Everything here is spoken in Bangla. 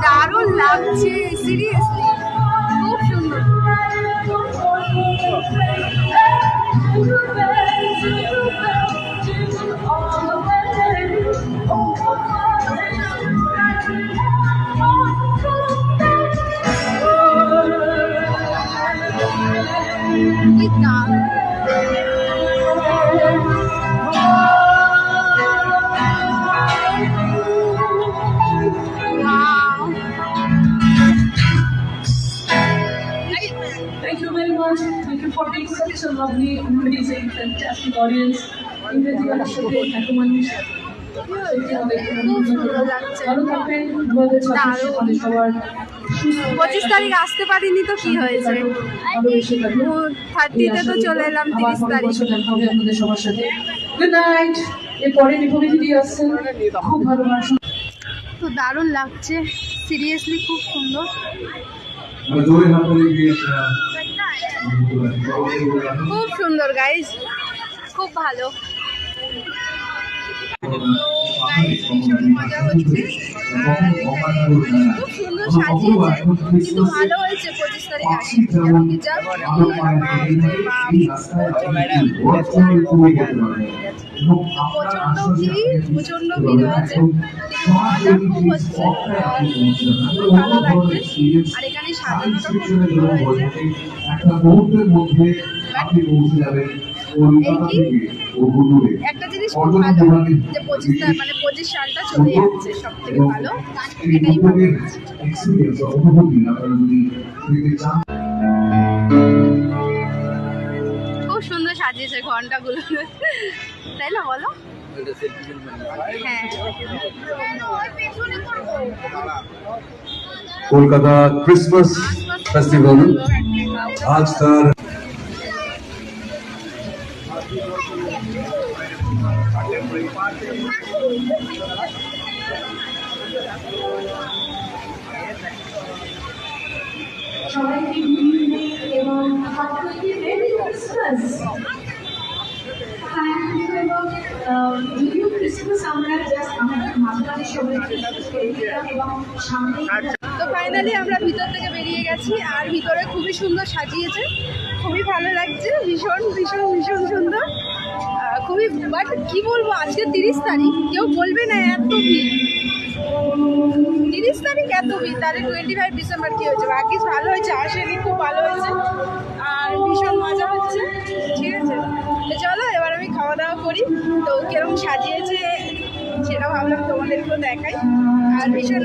দারুণ লাগছে সিরিয়াসলি, খুব সুন্দর। Thank you very much. Thank you for being such a lovely, amazing, fantastic audience. ইংরেজি ভাষার সাথে এত মানুষ ভালো থাকবেন। 2026 সবার 25 তারিখ আসতে পারিনি তো কি হয়েছে, 30তে তো চলে এলাম, 30 তারিখ। আপনাদের সবার সাথে গুড নাইট। এরপরে নিপমিতি আসছেন, খুব ভালো মানুষ। তো দারুণ লাগছে সিরিয়াসলি, খুব সুন্দর। খুব সুন্দর গাইজ, খুব ভালো। ভীষণ মজা হচ্ছে, আর এখানে খুব সুন্দর সাজিয়েছে, কিন্তু ভালো হয়েছে 25 তারিখ আসি। কেন কি যা প্রচন্ড ভিড়, প্রচন্ড ভিড় হয়েছে, কিন্তু মজা খুব হচ্ছে, খুবই ভালো লাগছে। আর এখানে সাজানোটা খুব সুন্দর হয়েছে। একটা জিনিস খুব ভালো যে 25 সালটা চলে যাচ্ছে, সব থেকে ভালো এটাই ভালো। খুব সুন্দর সাজিয়েছে ঘন্টাগুলো, তাই না বলো? হ্যাঁ, কলকাতা ক্রিসমাস ফেস্টিভ্যাল আজ তার সবাইকে এবং সকলকে মেরি ক্রিসমাস। যদিও ক্রিসমাস আমরা জাস্ট আমাদের মাঝখানে সবাই ক্রিসমাস করেছিলাম এবং সামনে। তো ফাইনালি আমরা ভিতর থেকে বেরিয়ে গেছি, আর ভিতরে খুবই সুন্দর সাজিয়েছে, খুবই ভালো লাগছে, ভীষণ ভীষণ ভীষণ সুন্দর, খুবই। বাট কি বলবো, আজকে 30 তারিখ, কেউ বলবে না এত ভিড়। 30 তারিখ এত ভিড়, তাহলে 25 ডিসেম্বর কি হয়েছে? ভাগ্যিস ভালো হয়েছে, আসেনি, খুব ভালো হয়েছে, আর ভীষণ মজা হচ্ছে। ঠিক আছে, তো চলো এবার আমি খাওয়া দাওয়া করি। তো কিরকম সাজিয়েছে সেটা ভাবলাম তোমাদেরকেও দেখাই, আর ভীষণ